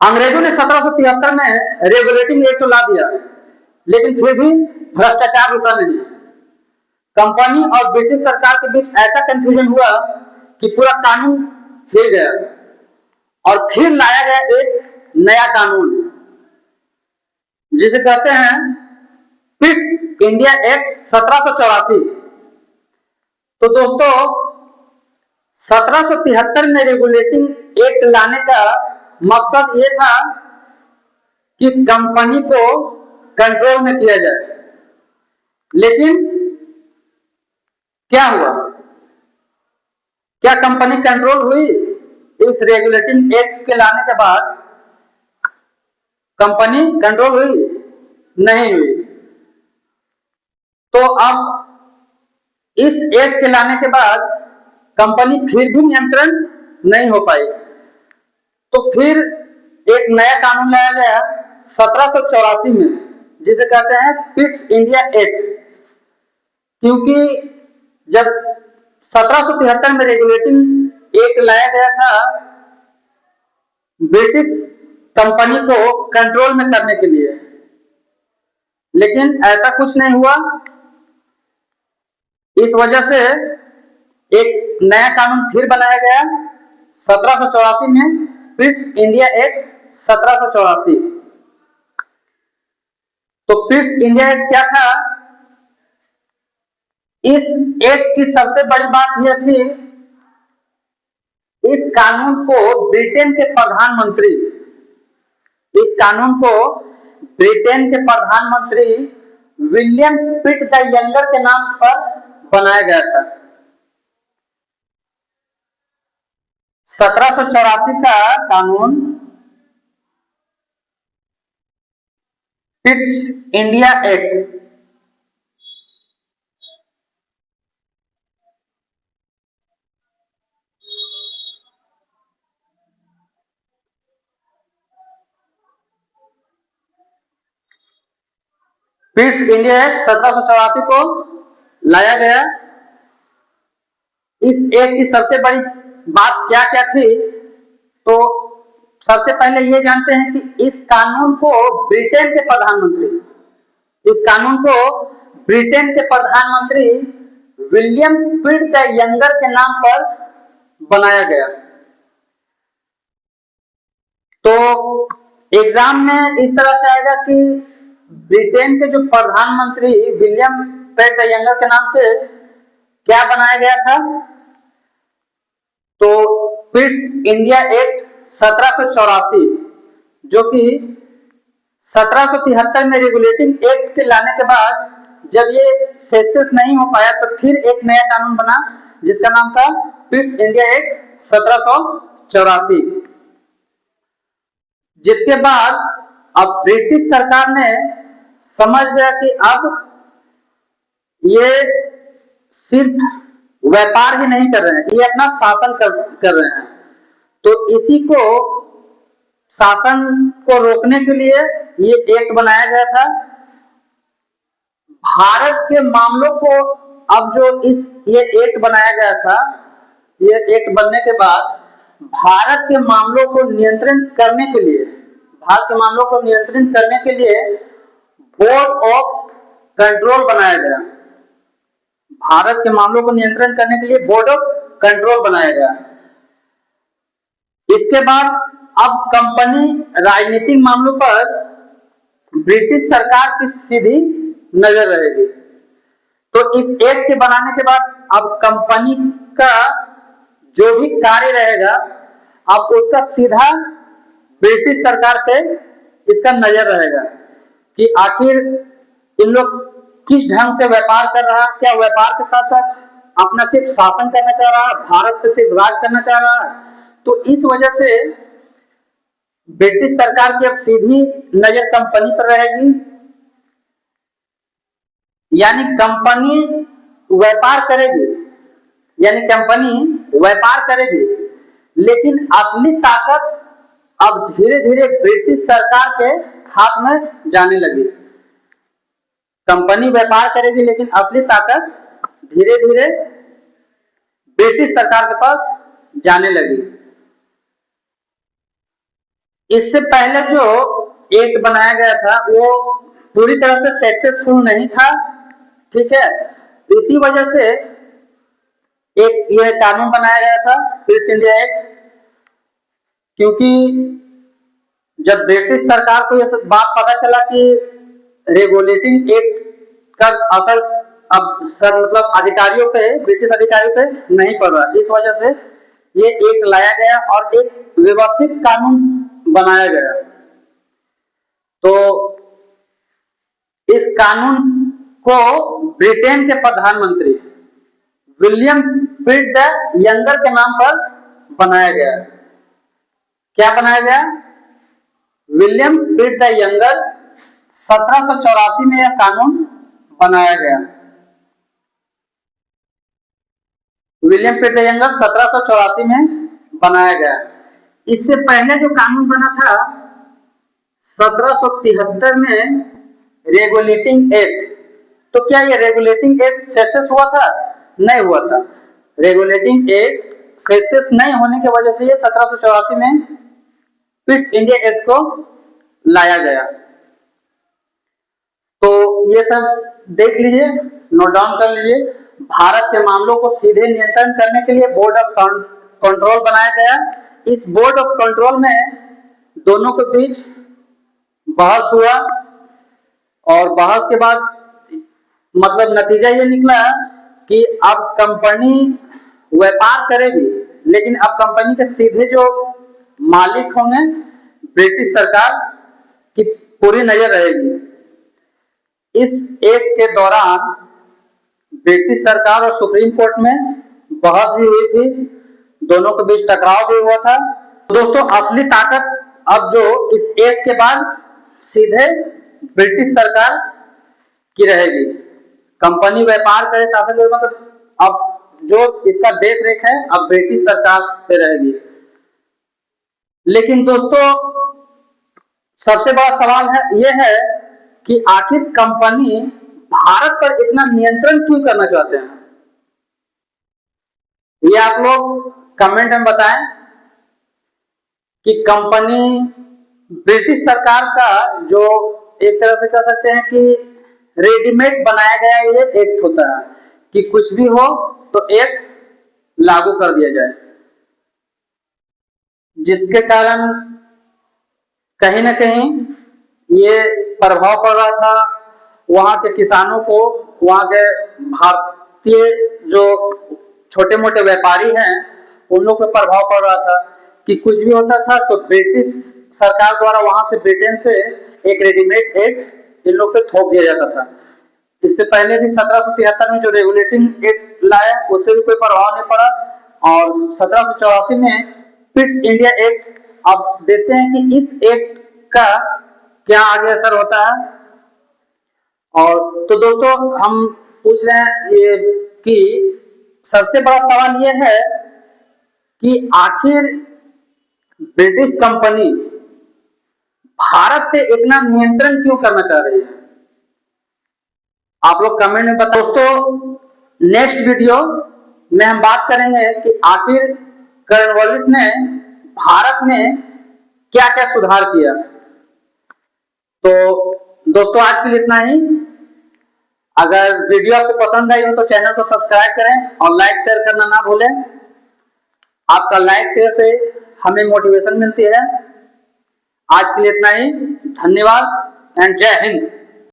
अंग्रेजों ने 1773 में रेगुलेटिंग एक्ट ला दिया, लेकिन फिर भी भ्रष्टाचार रुका नहीं। कंपनी और ब्रिटिश सरकार के बीच ऐसा कंफ्यूजन हुआ कि पूरा कानून हिल गया और फिर लाया गया एक नया कानून जिसे कहते हैं पिट्स इंडिया एक्ट 1784। तो दोस्तों 1773 में रेगुलेटिंग एक्ट लाने का मकसद ये था कि कंपनी को कंट्रोल में किया जाए, लेकिन क्या हुआ? क्या कंपनी कंट्रोल हुई? इस रेगुलेटिंग एक्ट के लाने के बाद कंपनी कंट्रोल हुई? नहीं हुई। तो अब इस एक्ट के लाने के बाद कंपनी फिर भी नियंत्रण नहीं हो पाई। तो फिर एक नया कानून लाया गया 1784 में, जिसे कहते हैं पिट्स इंडिया एक्ट। क्योंकि जब 1773 में रेगुलेटिंग एक्ट लाया गया था ब्रिटिश कंपनी को कंट्रोल में करने के लिए, लेकिन ऐसा कुछ नहीं हुआ। इस वजह से एक नया कानून फिर बनाया गया 1784 में, पिट्स इंडिया एक्ट 1784। तो पिट्स इंडिया एक्ट क्या था? इस एक्ट की सबसे बड़ी बात यह थी, इस कानून को ब्रिटेन के प्रधानमंत्री विलियम पिट द यंगर के नाम पर बनाया गया था। 1784 का कानून Pitt's India act Pitt's India act 1784 को लाया गया। इस एक्ट की सबसे बड़ी बात क्या क्या थी? तो सबसे पहले ये जानते हैं कि इस कानून को ब्रिटेन के प्रधानमंत्री विलियम पिट द यंगर के नाम पर बनाया गया। तो एग्जाम में इस तरह से आएगा कि ब्रिटेन के जो प्रधानमंत्री विलियम पिट द यंगर के नाम से क्या बनाया गया था? तो पिट्स इंडिया एक्ट 1784, जो कि 1773 में रेगुलेटिंग एक्ट के लाने के बाद जब ये सक्सेस नहीं हो पाया तो फिर एक नया कानून बना जिसका नाम था पिट्स इंडिया एक्ट 1784। जिसके बाद अब ब्रिटिश सरकार ने समझ गया कि अब ये सिर्फ व्यापार ही नहीं कर रहे हैं, ये अपना शासन कर रहे हैं। तो इसी को शासन को रोकने के लिए ये एक्ट बनाया गया था। भारत के मामलों को अब जो ये एक्ट बनाया गया था, ये एक्ट बनने के बाद भारत के मामलों को नियंत्रित करने के लिए बोर्ड ऑफ कंट्रोल बनाया गया। भारत के मामलों को नियंत्रण करने के लिए बोर्ड ऑफ कंट्रोल बनाया गया। इसके बाद अब कंपनी राजनीतिक मामलों पर ब्रिटिश सरकार की सीधी नजर रहेगी। तो इस एक्ट के बनाने के बाद अब कंपनी का जो भी कार्य रहेगा अब उसका सीधा ब्रिटिश सरकार पे इसका नजर रहेगा कि आखिर इन लोग किस ढंग से व्यापार कर रहा है, क्या व्यापार के साथ साथ अपना सिर्फ शासन करना चाह रहा है, भारत पे सिर्फ राज करना चाह रहा है। तो इस वजह से ब्रिटिश सरकार की अब सीधी नजर कंपनी पर रहेगी। यानी कंपनी व्यापार करेगी, लेकिन असली ताकत अब धीरे धीरे ब्रिटिश सरकार के हाथ में जाने लगी। कंपनी व्यापार करेगी लेकिन असली ताकत धीरे धीरे ब्रिटिश सरकार के पास जाने लगी। इससे पहले जो एक्ट बनाया गया था वो पूरी तरह से सक्सेसफुल नहीं था, ठीक है। इसी वजह से एक यह कानून बनाया गया था फिट्स इंडिया एक्ट, क्योंकि जब ब्रिटिश सरकार को यह बात पता चला कि रेगुलेटिंग एक्ट का असर अब सर मतलब अधिकारियों पे, ब्रिटिश अधिकारियों पे नहीं पड़ रहा, इस वजह से ये एक्ट लाया गया और एक व्यवस्थित कानून बनाया गया। तो इस कानून को ब्रिटेन के प्रधानमंत्री विलियम पिट द यंगर के नाम पर बनाया गया। क्या बनाया गया? William pit the younger. 1784 में यह कानून बनाया गया। विलियम पिट द यंगर 1784 में बनाया गया। इससे पहले जो कानून बना था 1773 में रेगुलेटिंग एक्ट, तो क्या ये रेगुलेटिंग एक्ट सक्सेस हुआ था? नहीं हुआ था। रेगुलेटिंग एक्ट सक्सेस नहीं होने की वजह से ये 1784 में फिट्स इंडिया एक्ट को लाया गया। तो ये सब देख लीजिए, नोट डाउन कर लीजिए। भारत के मामलों को सीधे नियंत्रण करने के लिए बोर्ड ऑफ कंट्रोल बनाया गया। इस बोर्ड ऑफ कंट्रोल में दोनों के बीच बहस हुआ और बहस के बाद मतलब नतीजा ये निकला कि अब कंपनी व्यापार करेगी, लेकिन अब कंपनी के सीधे जो मालिक होंगे ब्रिटिश सरकार की पूरी नजर रहेगी। इस एक्ट के दौरान ब्रिटिश सरकार और सुप्रीम कोर्ट में बहस भी हुई थी, दोनों के बीच टकराव भी हुआ था। दोस्तों असली ताकत अब जो इस एक्ट के बाद सीधे ब्रिटिश सरकार की रहेगी। कंपनी व्यापार करे, शासन करे, मतलब अब जो इसका देख रेख है अब ब्रिटिश सरकार पे रहेगी। लेकिन दोस्तों सबसे बड़ा सवाल है यह है कि आखिर कंपनी भारत पर इतना नियंत्रण क्यों करना चाहते हैं? ये आप लोग कमेंट में बताएं कि कंपनी ब्रिटिश सरकार का जो एक तरह से कह सकते हैं कि रेडीमेड बनाया गया ये एक्ट होता है कि कुछ भी हो तो एक्ट लागू कर दिया जाए, जिसके कारण कहीं ना कहीं ये प्रभाव पड़ रहा था वहां के किसानों को, वहां के भारतीय जो छोटे मोटे व्यापारी हैं उन लोग पे प्रभाव पड़ रहा था कि कुछ भी होता था तो ब्रिटिश सरकार द्वारा वहां से ब्रिटेन से एक रेडीमेड एक्ट इन लोग पे थोप दिया जाता था। इससे पहले भी 1773 में जो रेगुलेटिंग एक्ट लाया उससे भी कोई प्रभाव नहीं पड़ा और 1784 में फिट्स इंडिया एक्ट। अब देखते हैं कि इस एक्ट का क्या आगे असर होता है। और तो दोस्तों हम पूछ रहे हैं ये कि सबसे बड़ा सवाल ये है कि आखिर ब्रिटिश कंपनी भारत पे इतना नियंत्रण क्यों करना चाह रही है? आप लोग कमेंट में बताओ। दोस्तों नेक्स्ट वीडियो में हम बात करेंगे कि आखिर कॉर्नवालिस ने भारत में क्या क्या सुधार किया। तो दोस्तों आज के लिए इतना ही। अगर वीडियो आपको पसंद आई हो तो चैनल को सब्सक्राइब करें और लाइक शेयर करना ना भूलें। आपका लाइक शेयर से हमें मोटिवेशन मिलती है। आज के लिए इतना ही, धन्यवाद एंड जय हिंद।